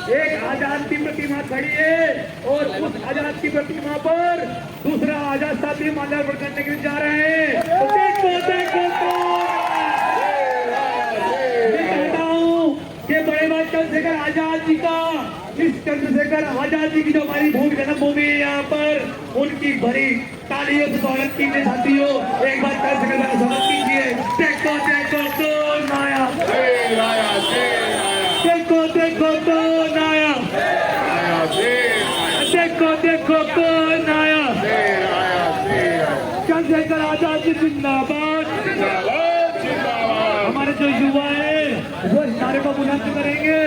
एक आजाद की प्रतिमा खड़ी है और उस आजाद की प्रतिमा पर दूसरा आजाद साथी माल्यार्पण करने के लिए जा रहे हैं। तो देखो देखो कहता हूँ कि बड़े बात चंद्रशेखर आजाद जी का, इस चंद्रशेखर आजाद जी की जो हमारी भूमि जन्मभूमि है यहाँ पर, उनकी भरी तालियों से स्वागत कीजिए साथियों। एक बार चंद्रशेखर का स्वागत कीजिए। देखो देखो कौन आया, देखो देखो कौन आया, देखो देखो कौन आया। चंद्रशेखर आजाद जी जिंदाबाद। हमारे जो युवा है वो इस नारे को बुलंद करेंगे,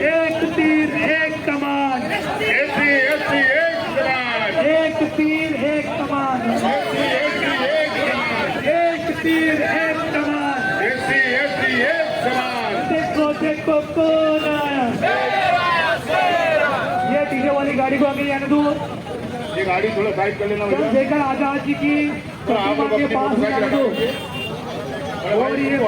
एक तीर एक कमान, एक तीर एक कमान, एक तीर एक कमान। देखो देखो कौन आया। ये डीजे वाली गाड़ी को आगे आने दो, ये गाड़ी थोड़ा साइड कर लेना। चंद्रशेखर आजाद जी की प्रतिमा के पास आने दो। और ये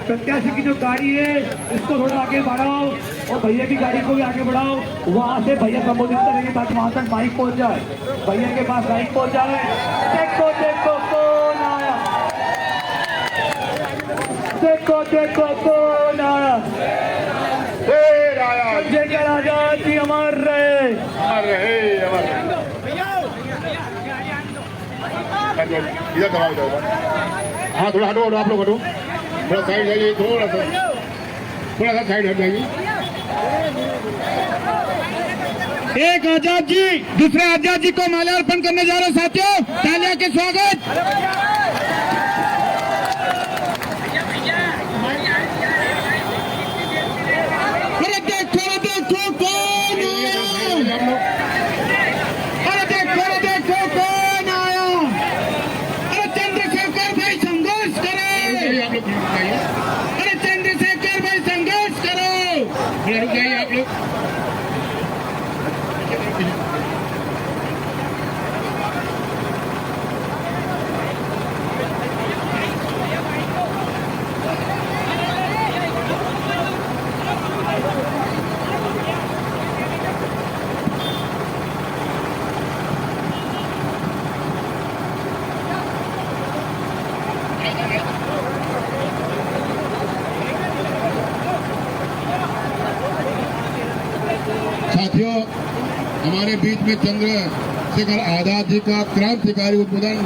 प्रत्याशी की जो गाड़ी है इसको थोड़ा आगे बढ़ाओ और भैया की गाड़ी को भी आगे बढ़ाओ। वहां से भैया संबोधित करेंगे ताकि वहां तक माइक पहुंच जाए, भैया के पास माइक पहुंच जाए। देखो देखो कौन आया, देखो देखो कौन आया। चंद्रशेखर आजाद जी अमर रहे, इधर दबाओ जाओ। हाँ थोड़ा हटो आप लोग, हटो थोड़ा साइड जाइए, थोड़ा सा साइड हट जाइए। एक आजाद जी दूसरे आजाद जी को माल्यार्पण करने जा रहे हैं साथियों, तालियां के स्वागत। अरे देखो देखो कौन आया, अरे देखो देखो कौन आया। अरे चंद्रशेखर भाई संघर्ष करो, अरे चंद्रशेखर भाई संघर्ष करो। रुक जाइए आप लोग। साथियों, हमारे बीच में चंद्रशेखर आजाद जी का क्रांतिकारी उद्बोधन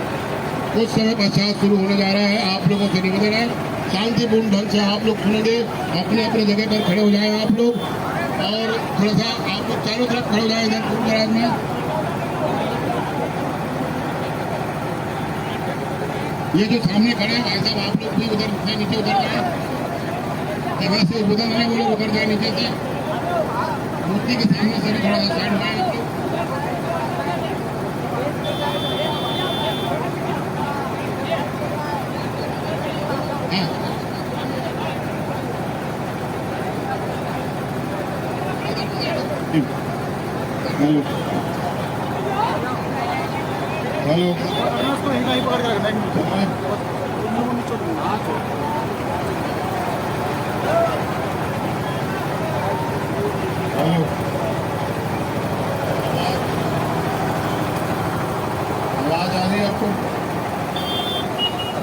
कुछ समय पश्चात शुरू होने जा रहा है। आप लोगों से निवेदन है शांतिपूर्ण ढंग से आप लोग सुनेंगे, अपने अपने जगह पर खड़े हो जाएं आप लोग, और थोड़ा सा आप लोग चारों तरफ खड़े हो जाए इधर दूर दराज में। ये जो सामने खड़े हैं भाई साहब, आप लोग भी उधर से नीचे उतर जाए, जगह से उद्बोधन है वो लोग उतर जाए नीचे से, मूर्ति के सामने से भी थोड़ा सा साइड में आप लोग। हेलो हेलो आवाज आ रही है आपको?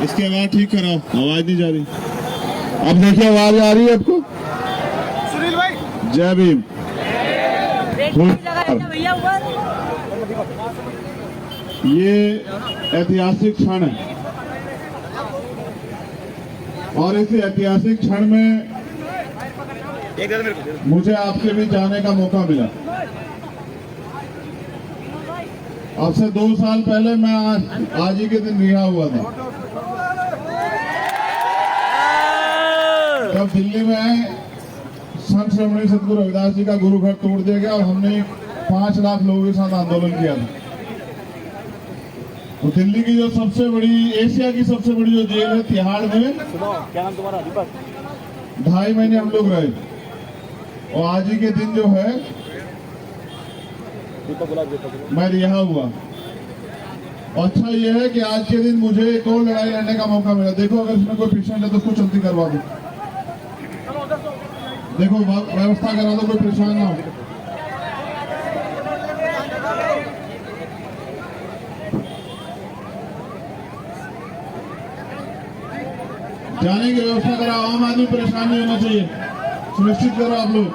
इसकी आवाज ठीक कराओ, आवाज नहीं जा रही। अब देखिए आवाज आ रही है आपको? सुनील भाई जय भीम। ये ऐतिहासिक क्षण है और इस ऐतिहासिक क्षण में मुझे आपके बीच जाने का मौका मिला। अब से 2 साल पहले मैं आज ही के दिन रिहा हुआ था। तब दिल्ली में संत श्रोमणी सतगुरु रविदास जी का गुरु घर तोड़ दिया गया और हमने 5 लाख लोगों के साथ आंदोलन किया था। तो दिल्ली की जो सबसे बड़ी, एशिया की सबसे बड़ी जो जेल है तिहाड़ में, क्या नाम तुम्हारा? 2.5 महीने हम लोग रहे। और आज ही के दिन जो है मैं रिहा हुआ। और अच्छा ये है कि आज के दिन मुझे एक और लड़ाई लड़ने का मौका मिला। देखो अगर इसमें कोई पेशेंट है तो उसको चलती करवा दो। देखो व्यवस्था करा दो, कोई परेशान ना हो। जाने की व्यवस्था करा, आम आदमी परेशान नहीं होना चाहिए, सुनिश्चित करो आप लोग।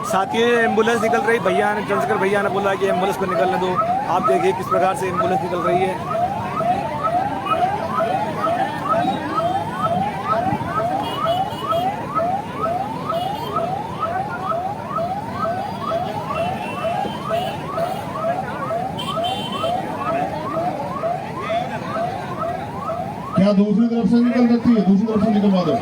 साथ ही एम्बुलेंस निकल रही, भैया ने चंद्रशेखर भैया ने बोला कि एम्बुलेंस को निकलने दो। आप देखिए किस प्रकार से एम्बुलेंस निकल रही है। क्या दूसरी तरफ से निकल सकती है? दूसरी तरफ से निकलवा दो।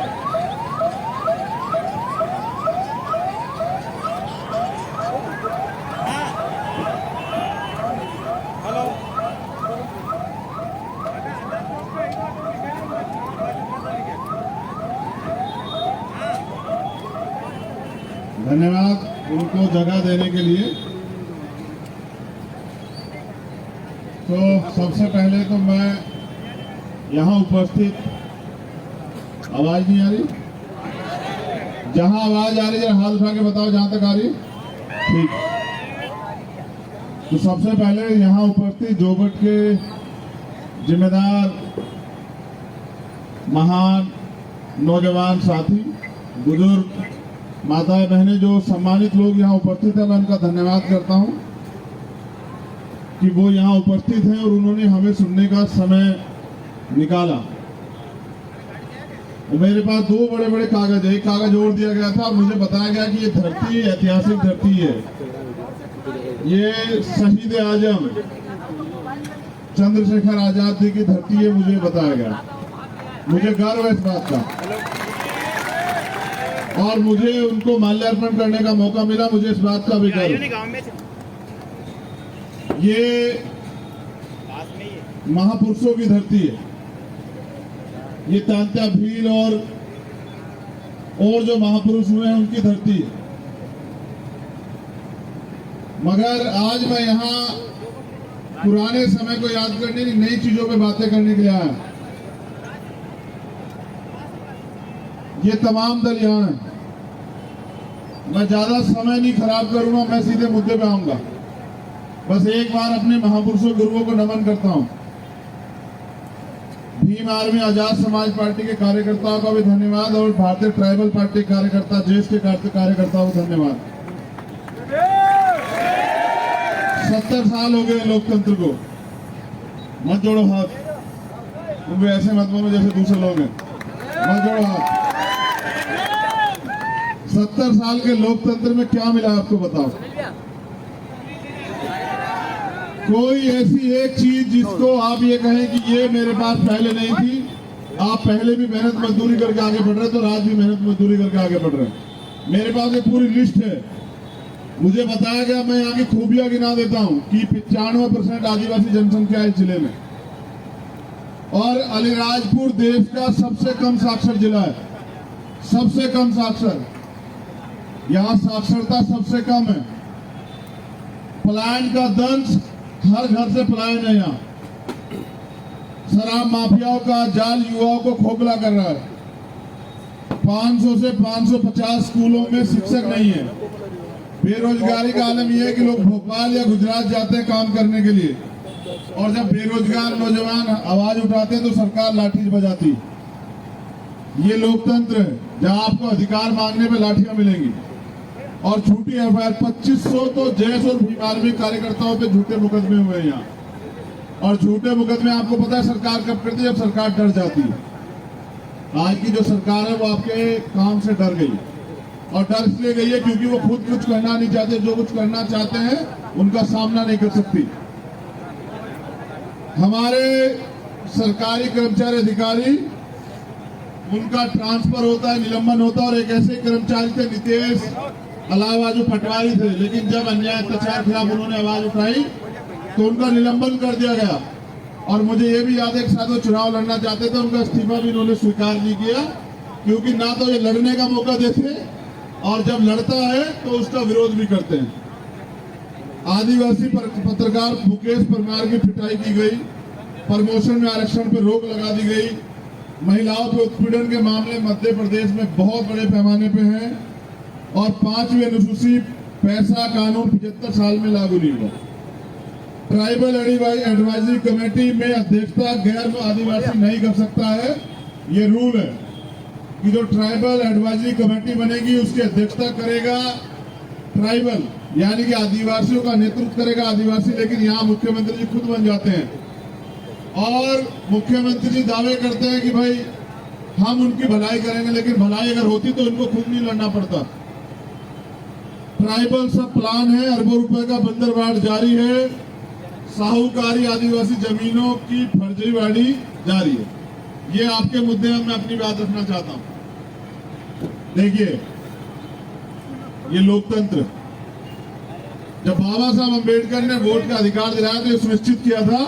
धन्यवाद उनको जगह देने के लिए। तो सबसे पहले तो मैं यहाँ उपस्थित, आवाज नहीं आ रही? जहां आवाज आ रही है हाथ उठा के बताओ, जहां तक आ रही। ठीक। तो सबसे पहले यहाँ उपस्थित जोगट के जिम्मेदार, महान नौजवान साथी, बुजुर्ग, माताएं बहनें, जो सम्मानित लोग यहाँ उपस्थित हैं, मैं उनका धन्यवाद करता हूँ कि वो यहाँ उपस्थित हैं और उन्होंने हमें सुनने का समय निकाला। मेरे पास दो बड़े बड़े कागज है, एक कागज और दिया गया था, मुझे बताया गया कि ये धरती ऐतिहासिक धरती है, ये शहीद आजम चंद्रशेखर आजाद जी की धरती है, मुझे बताया गया। मुझे गर्व है इस बात का और मुझे उनको माल्यार्पण करने का मौका मिला, मुझे इस बात का भी गर्व। ये महापुरुषों की धरती है, ये तांत्या भील और जो महापुरुष हुए हैं उनकी धरती है। मगर आज मैं यहाँ पुराने समय को याद करने, नई चीजों पे बातें करने के लिए आया। ये तमाम दल यहाँ हैं। मैं ज्यादा समय नहीं खराब करूंगा, मैं सीधे मुद्दे पे आऊंगा। बस एक बार अपने महापुरुषों गुरुओं को नमन करता हूं। भीम आर्मी आजाद समाज पार्टी के कार्यकर्ताओं का भी धन्यवाद और भारतीय ट्राइबल पार्टी कार्यकर्ता, जेएस के कार्यकर्ताओं को धन्यवाद। 70 साल हो गए लोकतंत्र को। मत जोड़ो हाथ, तुम ऐसे मत बोलो जैसे दूसरे लोग हैं। मत जोड़ो हाथ। 70 साल के लोकतंत्र में क्या मिला आपको बताओ? कोई ऐसी एक चीज जिसको आप ये कहें कि ये मेरे पास पहले नहीं थी। आप पहले भी मेहनत मजदूरी करके आगे बढ़ रहे थे और आज भी मेहनत मजदूरी करके आगे बढ़ रहे हैं। मेरे पास एक पूरी लिस्ट है, मुझे बताया गया, मैं यहाँ की खूबियां गिना देता हूँ कि 95% आदिवासी जनसंख्या है इस जिले में और अलीराजपुर देश का सबसे कम साक्षर जिला है, सबसे कम साक्षर। यहाँ साक्षरता सबसे कम है। पलायन का दंश, हर घर से पलायन है। यहाँ शराब माफियाओं का जाल युवाओं को खोखला कर रहा है। 500 से 550 स्कूलों में शिक्षक नहीं है। बेरोजगारी का आलम यह है कि लोग भोपाल या गुजरात जाते हैं काम करने के लिए और जब बेरोजगार नौजवान आवाज उठाते हैं तो सरकार लाठी बजाती। ये लोकतंत्र है जहां आपको अधिकार मांगने पे लाठियां मिलेंगी और झूठी एफआईआर। 2500 तो जैस और भीम आर्मी कार्यकर्ताओं पे झूठे मुकदमे हुए हैं यहाँ। और झूठे मुकदमे आपको पता है सरकार कब करती है? जब सरकार डर जाती है। आज की जो सरकार है वो आपके काम से डर गई और डर इसलिए गई है क्योंकि वो खुद कुछ करना नहीं चाहते, जो कुछ करना चाहते हैं उनका सामना नहीं कर सकती। हमारे सरकारी कर्मचारी अधिकारी, उनका ट्रांसफर होता है, निलंबन होता है और एक ऐसे कर्मचारी थे नितेश अलावा जो पटवारी थे, लेकिन जब अन्याय अत्याचार खिलाफ उन्होंने आवाज उठाई तो उनका निलंबन कर दिया गया। और मुझे ये भी याद है कि शायद वो चुनाव लड़ना चाहते थे, उनका इस्तीफा भी उन्होंने स्वीकार नहीं किया क्योंकि ना तो ये लड़ने का मौका देते और जब लड़ता है तो उसका विरोध भी करते हैं। आदिवासी पत्रकार मुकेश परमार की पिटाई की गई, प्रमोशन में आरक्षण पर रोक लगा दी गई, महिलाओं पे उत्पीड़न के मामले मध्य प्रदेश में बहुत बड़े पैमाने पे हैं और 5वीं अनुसूची पैसा कानून 75 साल में लागू नहीं हुआ। ट्राइबल एडवाइजरी कमेटी में अध्यक्षता गैर आदिवासी नहीं कर सकता है। ये रूल है कि जो ट्राइबल एडवाइजरी कमेटी बनेगी उसकी अध्यक्षता करेगा ट्राइबल, यानी कि आदिवासियों का नेतृत्व करेगा आदिवासी। लेकिन यहाँ मुख्यमंत्री जी खुद बन जाते हैं और मुख्यमंत्री जी दावे करते हैं कि भाई हम उनकी भलाई करेंगे, लेकिन भलाई अगर होती तो उनको खुद नहीं लड़ना पड़ता। ट्राइबल सब प्लान है, अरबों रुपए का बंदरबांट जारी है, साहूकारी आदिवासी जमीनों की फर्जीवाड़ी जारी है। ये आपके मुद्दे में मैं अपनी बात रखना चाहता हूं। देखिए, ये लोकतंत्र, जब बाबा साहब अम्बेडकर ने वोट का अधिकार दिलाया तो ये सुनिश्चित किया था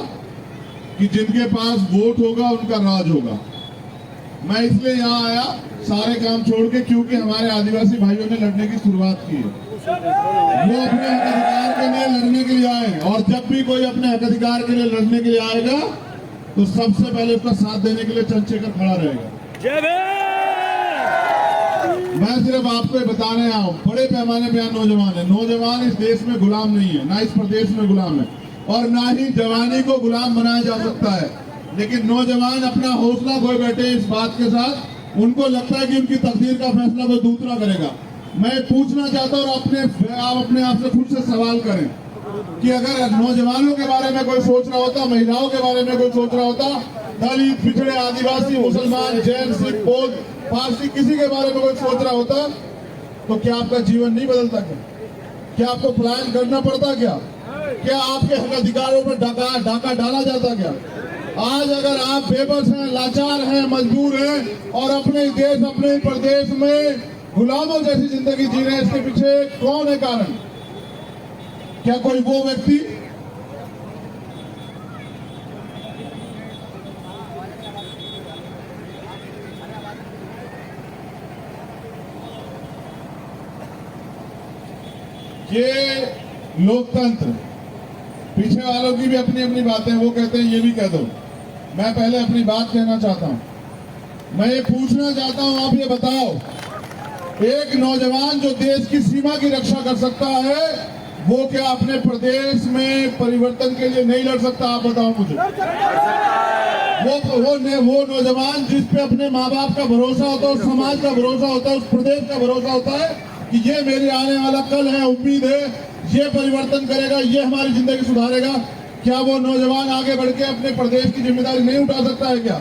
कि जिनके पास वोट होगा उनका राज होगा। मैं इसलिए यहाँ आया सारे काम छोड़ के, क्योंकि हमारे आदिवासी भाइयों ने लड़ने की शुरुआत की है। वो अपने हक अधिकार के लिए लड़ने के लिए आए और जब भी कोई अपने हक अधिकार के लिए लड़ने के लिए आएगा तो सबसे पहले उसका साथ देने के लिए चंद्रशेखर खड़ा रहेगा। मैं सिर्फ आपको बताने आया हूँ, बड़े पैमाने पे नौजवान है। नौजवान इस देश में गुलाम नहीं है, ना इस प्रदेश में गुलाम है और ना ही जवानी को गुलाम बनाया जा सकता है। लेकिन नौजवान अपना हौसला खोए बैठे इस बात के साथ, उनको लगता है कि उनकी तकदीर का फैसला कोई दूसरा करेगा। मैं पूछना चाहता हूँ, आप अपने आप से खुद से सवाल करें कि अगर नौजवानों के बारे में कोई सोच रहा होता, महिलाओं के बारे में कोई सोच रहा होता, दलित, पिछड़े, आदिवासी, मुसलमान, जैन, सिख, बौद्ध, पारसी, किसी के बारे में कोई सोच रहा होता तो क्या आपका जीवन नहीं बदलता? क्या आपको पलायन करना पड़ता? क्या आपके हक अधिकारों पर डाका डाला जाता? क्या आज अगर आप बेबस हैं, लाचार हैं, मजबूर हैं और अपने देश, अपने प्रदेश में गुलामों जैसी जिंदगी जी रहे हैं, इसके पीछे कौन है कारण? क्या कोई वो व्यक्ति ये लोकतंत्र, पीछे वालों की भी अपनी अपनी बातें, वो कहते हैं ये भी कह दो। मैं पहले अपनी बात कहना चाहता हूं। मैं ये पूछना चाहता हूं, आप ये बताओ, एक नौजवान जो देश की सीमा की रक्षा कर सकता है, वो क्या अपने प्रदेश में परिवर्तन के लिए नहीं लड़ सकता? आप बताओ मुझे। वो नौजवान जिस पे अपने माँ बाप का भरोसा होता है, उस समाज का भरोसा होता है, उस प्रदेश का भरोसा होता है कि ये मेरे आने वाला कल है, उम्मीद है, ये परिवर्तन करेगा, ये हमारी जिंदगी सुधारेगा, क्या वो नौजवान आगे बढ़ के अपने प्रदेश की जिम्मेदारी नहीं उठा सकता है? क्या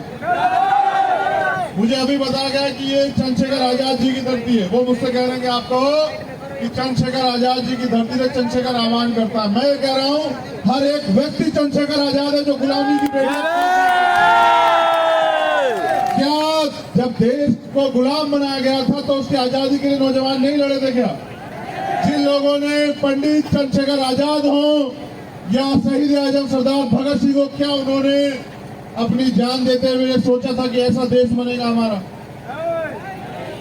मुझे अभी बताया गया कि ये चंद्रशेखर आजाद जी की धरती है। वो मुझसे कह रहे हैं कि आप कहो कि चंद्रशेखर आजाद जी की धरती से चंद्रशेखर आह्वान करता है। मैं कह रहा हूँ, हर एक व्यक्ति चंद्रशेखर आजाद है जो गुलामी की पेड़। क्या जब देश को गुलाम बनाया गया था तो उसकी आजादी के लिए नौजवान नहीं लड़े थे? क्या जिन लोगों ने पंडित चंद्रशेखर आजाद हो या शहीद आजम सरदार भगत सिंह हो, क्या उन्होंने अपनी जान देते हुए सोचा था कि ऐसा देश बनेगा हमारा,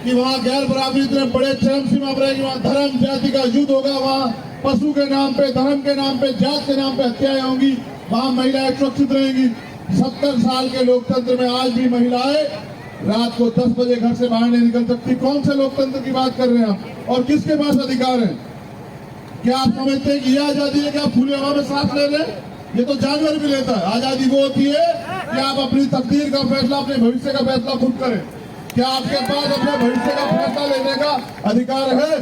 कि वहाँ गैर बराबरी इतने बड़े चरम सीमा पर रहेगी, वहाँ धर्म जाति का युद्ध होगा, वहाँ पशु के नाम पे, धर्म के नाम पे, जात के नाम पे हत्याएं होंगी, वहाँ महिलाएं सुरक्षित रहेंगी? 70 साल के लोकतंत्र में आज भी महिलाएं रात को 10 बजे घर से बाहर नहीं निकल सकती। कौन से लोकतंत्र की बात कर रहे हैं आप? और किसके पास अधिकार है? क्या आप समझते हैं कि यह आजादी है कि आप खुली हवा में सांस ले रहे हैं? ये तो जानवर भी लेता है। आजादी वो होती है कि आप अपनी तकदीर का फैसला, अपने भविष्य का फैसला खुद करें। क्या आपके पास अपने भविष्य का फैसला लेने का अधिकार है?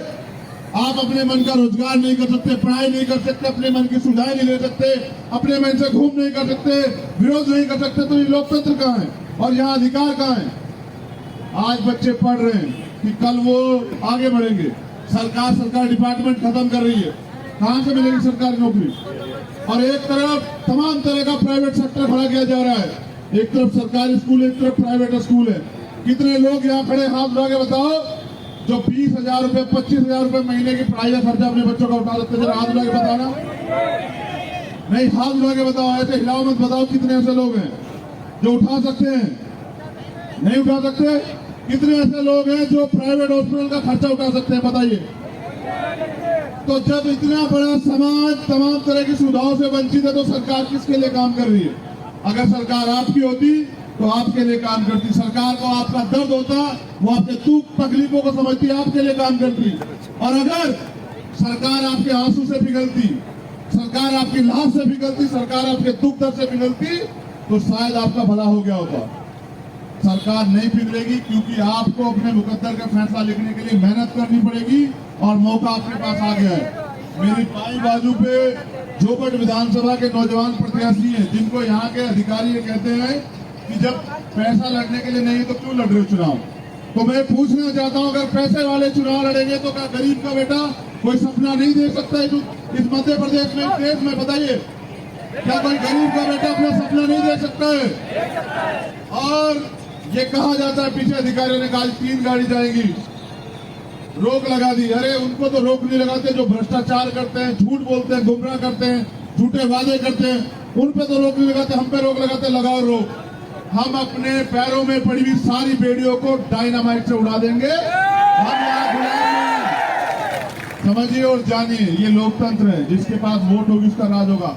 आप अपने मन का रोजगार नहीं कर सकते, पढ़ाई नहीं कर सकते, अपने मन की सुविधाएं नहीं ले सकते, अपने मन से घूम नहीं कर सकते, विरोध नहीं कर सकते, तो ये लोकतंत्र कहाँ है और यहाँ अधिकार कहाँ है? आज बच्चे पढ़ रहे हैं कि कल वो आगे बढ़ेंगे। सरकार डिपार्टमेंट खत्म कर रही है, कहाँ से मिलेगी सरकारी नौकरी? और एक तरफ तमाम तरह का प्राइवेट सेक्टर खड़ा किया जा रहा है। एक तरफ सरकारी स्कूल है, एक तरफ प्राइवेट स्कूल है। कितने लोग यहाँ खड़े हाथ उठा के बताओ जो 20,000 रुपए 25,000 रुपए महीने की पढ़ाई का खर्चा अपने बच्चों का उठा सकते? जरा हाथ उठा के बताना। नहीं, हाथ उठा के बताओ, ऐसे हिलाओ मत, बताओ कितने ऐसे लोग हैं जो उठा सकते हैं? नहीं उठा सकते? कितने ऐसे लोग हैं जो प्राइवेट हॉस्पिटल का खर्चा उठा सकते हैं? बताइए। तो जब इतना बड़ा समाज तमाम तरह की सुविधाओं से वंचित है तो सरकार किसके लिए काम कर रही है? अगर सरकार आपकी होती तो आपके लिए काम करती। सरकार को आपका दर्द होता, वो आपके दुख तकलीफों को समझती, आपके लिए काम करती। और अगर सरकार आपके आंसू से पिघलती, सरकार आपकी लाश से पिघलती, सरकार आपके दुख दर्द से पिघलती, तो शायद आपका भला हो गया होता। सरकार नहीं पिघलेगी, क्योंकि आपको अपने मुकद्दर का फैसला लिखने के लिए मेहनत करनी पड़ेगी और मौका आपके पास आ गया है। मेरी बाई बाजू पे जोबट विधानसभा के नौजवान प्रत्याशी हैं, जिनको यहाँ के अधिकारी ये कहते हैं कि जब पैसा लड़ने के लिए नहीं तो क्यों लड़ रहे हो चुनाव। तो मैं पूछना चाहता हूँ, अगर पैसे वाले चुनाव लड़ेंगे तो क्या गरीब का बेटा कोई सपना नहीं देख सकता है? इस मध्य प्रदेश में, देश में, बताइए, क्या कोई गरीब का बेटा अपना सपना नहीं देख सकता है? और ये कहा जाता है, पीछे अधिकारियों ने कहा 3 गाड़ी जाएगी, रोक लगा दी। अरे उनको तो रोक नहीं लगाते जो भ्रष्टाचार करते हैं, झूठ बोलते हैं, गुमराह करते हैं, झूठे वादे करते हैं, उन पे तो रोक नहीं लगाते, हम पे रोक लगाते। लगाओ रोक, हम अपने पैरों में पड़ी हुई सारी बेड़ियों को डायनामाइट से उड़ा देंगे। हम यहाँ गुलाम नहीं। समझिए और जानिए, ये लोकतंत्र है, जिसके पास वोट होगी उसका राज होगा।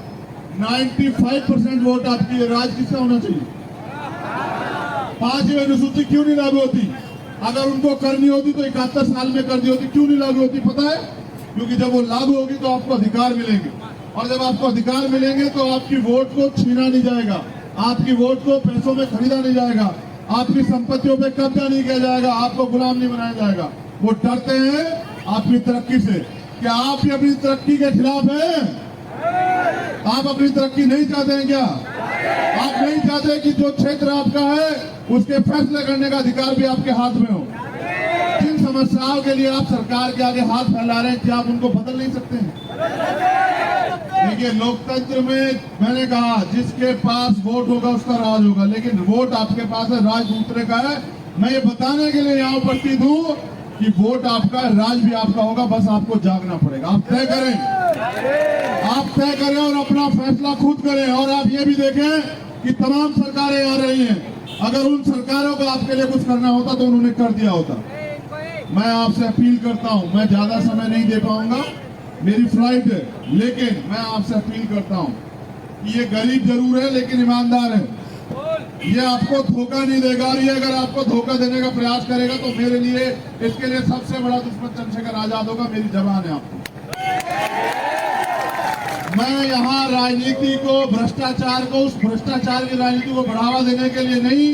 95% वोट आपकी है, राज किसका होना चाहिए? 5वीं अनुसूची क्यों नहीं लागू होती? अगर उनको करनी होती तो 71 साल में कर दी होती। क्यों नहीं लागू होती पता है? क्योंकि जब वो लागू होगी तो आपको अधिकार मिलेंगे, और जब आपको अधिकार मिलेंगे तो आपकी वोट को छीना नहीं जाएगा, आपकी वोट को पैसों में खरीदा नहीं जाएगा, आपकी संपत्तियों पे कब्जा नहीं किया जाएगा, आपको गुलाम नहीं बनाया जाएगा। वो डरते हैं आपकी तरक्की से। क्या आप भी अपनी तरक्की के खिलाफ हैं? आप अपनी तरक्की नहीं चाहते हैं क्या? आप नहीं चाहते कि जो क्षेत्र आपका है उसके फैसले करने का अधिकार भी आपके हाथ में हो? जिन समस्याओं के लिए आप सरकार के आगे हाथ फैला रहे हैं, क्या आप उनको बदल नहीं सकते हैं? देखिए, लोकतंत्र में मैंने कहा जिसके पास वोट होगा उसका राज होगा, लेकिन वोट आपके पास है, राज दूसरे का है। मैं ये बताने के लिए यहाँ उपस्थित हूँ कि वोट आपका है, राज भी आपका होगा, बस आपको जागना पड़ेगा। आप तय करें, आप तय करें और अपना फैसला खुद करें। और आप ये भी देखें कि तमाम सरकारें आ रही हैं, अगर उन सरकारों को आपके लिए कुछ करना होता तो उन्होंने कर दिया होता। मैं आपसे अपील करता हूं, मैं ज्यादा समय नहीं दे पाऊंगा, मेरी फ्लाइट है, लेकिन मैं आपसे अपील करता हूं कि ये गरीब जरूर है लेकिन ईमानदार है, ये आपको धोखा नहीं देगा। और ये अगर आपको धोखा देने का प्रयास करेगा तो मेरे लिए, इसके लिए सबसे बड़ा दुश्मन चंद्रशेखर आजाद होगा। मेरी जबान है आपको। मैं यहाँ राजनीति को, भ्रष्टाचार को, उस भ्रष्टाचार की राजनीति को बढ़ावा देने के लिए नहीं,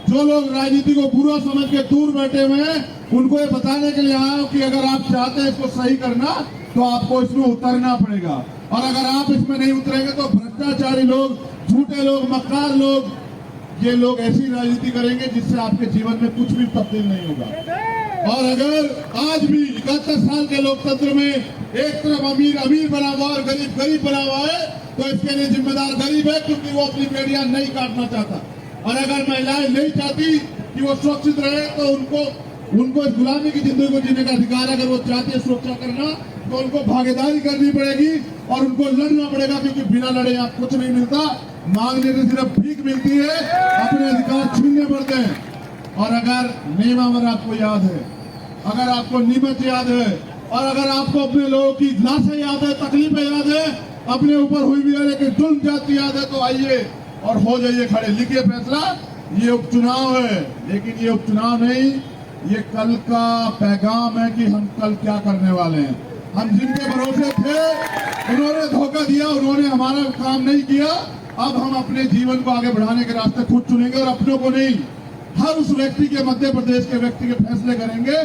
जो लोग राजनीति को बुरा समझ के दूर बैठे हुए हैं, उनको ये बताने के लिए आया हूं कि अगर आप चाहते हैं इसको सही करना तो आपको इसमें उतरना पड़ेगा। और अगर आप इसमें नहीं उतरेंगे तो भ्रष्टाचारी लोग, झूठे लोग, मक्कार लोग, ये लोग ऐसी राजनीति करेंगे जिससे आपके जीवन में कुछ भी तब्दील नहीं होगा। और अगर आज भी 71 साल के लोकतंत्र में एक तरफ अमीर अमीर बना हुआ और गरीब गरीब बना हुआ है, तो इसके लिए जिम्मेदार गरीब है, क्योंकि वो अपनी बेटियां नहीं काटना चाहता। और अगर महिलाएं नहीं चाहती कि वो सुरक्षित रहे, तो उनको इस गुलामी की जिंदगी को जीने का अधिकार। अगर वो चाहती है सुरक्षा करना, तो उनको भागीदारी करनी पड़ेगी और उनको लड़ना पड़ेगा, क्योंकि बिना लड़े यहाँ कुछ नहीं मिलता। मांगने से सिर्फ भीख मिलती है, अपने अधिकार छीनने पड़ते हैं। और अगर नेमावर आपको याद है, अगर आपको नीमत याद है, और अगर आपको अपने लोगों की लाशें याद है, तकलीफें याद है, अपने ऊपर हुई भी लेकिन जुल्म जाती याद है, तो आइए और हो जाइए खड़े, लिखिए फैसला। ये उपचुनाव है, लेकिन ये उपचुनाव नहीं, ये कल का पैगाम है कि हम कल क्या करने वाले हैं। हम जिनके भरोसे थे उन्होंने धोखा दिया, उन्होंने हमारा काम नहीं किया। अब हम अपने जीवन को आगे बढ़ाने के रास्ते खुद चुनेंगे और अपनों को नहीं, हर उस व्यक्ति के, मध्य प्रदेश के व्यक्ति के फैसले करेंगे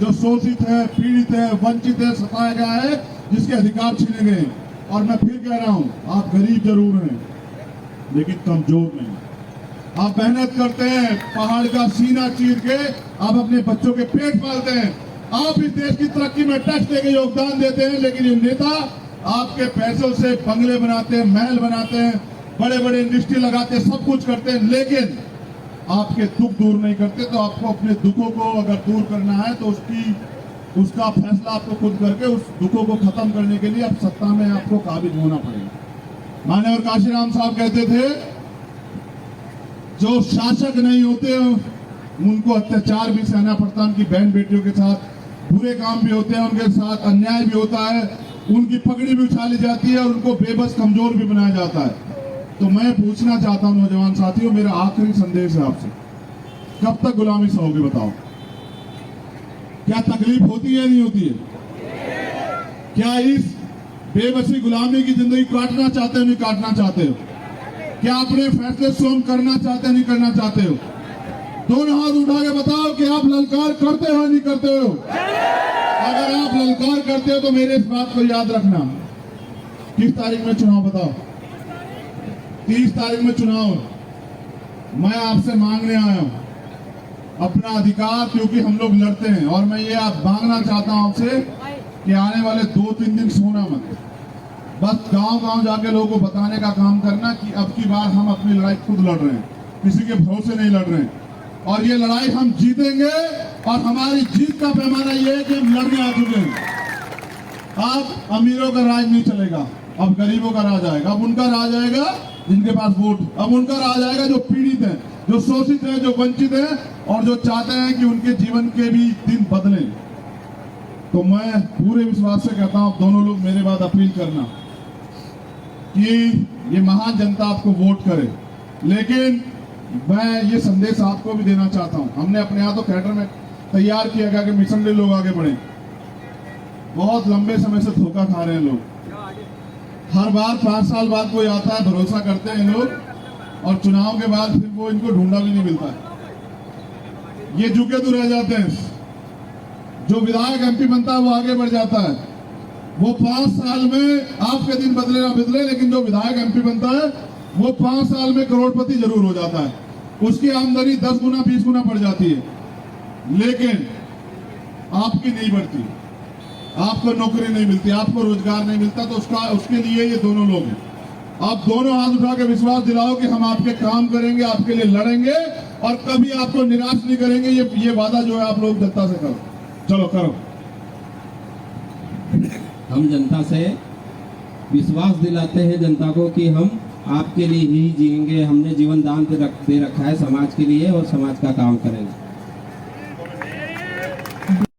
जो शोषित है, पीड़ित है, वंचित है, सताया गया है, जिसके अधिकार छीने गए। और मैं फिर कह रहा हूं, आप गरीब जरूर हैं लेकिन कमजोर नहीं। आप मेहनत करते हैं, पहाड़ का सीना चीर के आप अपने बच्चों के पेट पालते हैं, आप इस देश की तरक्की में टैक्स देके योगदान देते हैं। लेकिन ये नेता आपके पैसों से बंगले बनाते हैं, महल बनाते हैं, बड़े बड़े इंडस्ट्री लगाते हैं, सब कुछ करते हैं, लेकिन आपके दुख दूर नहीं करते। तो आपको अपने दुखों को अगर दूर करना है तो उसका फैसला आपको खुद करके उस दुखों को खत्म करने के लिए अब सत्ता में आपको काबिज होना पड़ेगा। माननीय काशीराम साहब कहते थे, जो शासक नहीं होते उनको अत्याचार भी सहना पड़ता है, उनकी बहन बेटियों के साथ बुरे काम भी होते हैं, उनके साथ अन्याय भी होता है, उनकी पगड़ी भी उछाली जाती है और उनको बेबस कमजोर भी बनाया जाता है। तो मैं पूछना चाहता हूं नौजवान साथियों, मेरा आखिरी संदेश है आपसे, कब तक गुलामी सहोगे बताओ? क्या तकलीफ होती है नहीं होती है? क्या इस बेबसी गुलामी की जिंदगी काटना चाहते हो नहीं काटना चाहते हो? क्या अपने फैसले स्वयं करना चाहते हो नहीं करना चाहते हो? दोनों हाथ उठा के बताओ कि आप ललकार करते हो नहीं करते हो? अगर आप ललकार करते हो तो मेरे इस बात को याद रखना, किस तारीख में चुनाव बताओ? 30 तारीख में चुनाव। मैं आपसे मांगने आया हूं अपना अधिकार, क्योंकि हम लोग लड़ते हैं, और मैं ये आप मांगना चाहता हूं आपसे कि आने वाले 2-3 दिन सोना मत, बस गांव-गांव जाके लोगों को बताने का काम करना कि अब की बार हम अपनी लड़ाई खुद लड़ रहे हैं, किसी के भरोसे नहीं लड़ रहे हैं, और ये लड़ाई हम जीतेंगे। और हमारी जीत का पैमाना ये है कि हम लड़ने आ चुके हैं। अब अमीरों का राज नहीं चलेगा, अब गरीबों का राज आएगा। अब उनका राज आएगा जिनके पास वोट, अब उनका राज आएगा जो पीड़ित हैं, जो शोषित हैं, जो वंचित हैं, और जो चाहते हैं कि उनके जीवन के भी दिन बदलें। तो मैं पूरे विश्वास से कहता हूं, दोनों लोग मेरे बाद अपील करना कि ये महान जनता आपको वोट करे, लेकिन मैं ये संदेश आपको भी देना चाहता हूं। हमने अपने यहाँ तो कैडर में तैयार किया गया कि मिशन में लोग आगे बढ़े। बहुत लंबे समय से धोखा खा रहे हैं लोग, हर बार 5 साल बाद कोई आता है, भरोसा करते हैं लोग, और चुनाव के बाद फिर वो इनको ढूंढा भी नहीं मिलता है। ये झुके तो रह जाते हैं। जो विधायक एमपी बनता है वो आगे बढ़ जाता है, वो 5 साल में आपके दिन बदले ना बदले, लेकिन जो विधायक एमपी बनता है वो 5 साल में करोड़पति जरूर हो जाता है, उसकी आमदनी 10 गुना 20 गुना बढ़ जाती है, लेकिन आपकी नहीं बढ़ती, आपको नौकरी नहीं मिलती, आपको रोजगार नहीं मिलता। तो उसके लिए ये दोनों लोग हैं। आप दोनों हाथ उठा के विश्वास दिलाओ कि हम आपके काम करेंगे, आपके लिए लड़ेंगे, और कभी आपको निराश नहीं करेंगे। ये वादा जो है आप लोग जनता से करो, चलो करो। हम जनता से विश्वास दिलाते हैं जनता को कि हम आपके लिए ही जिएंगे, हमने जीवन दान दे रखा है समाज के लिए, और समाज का काम करेंगे।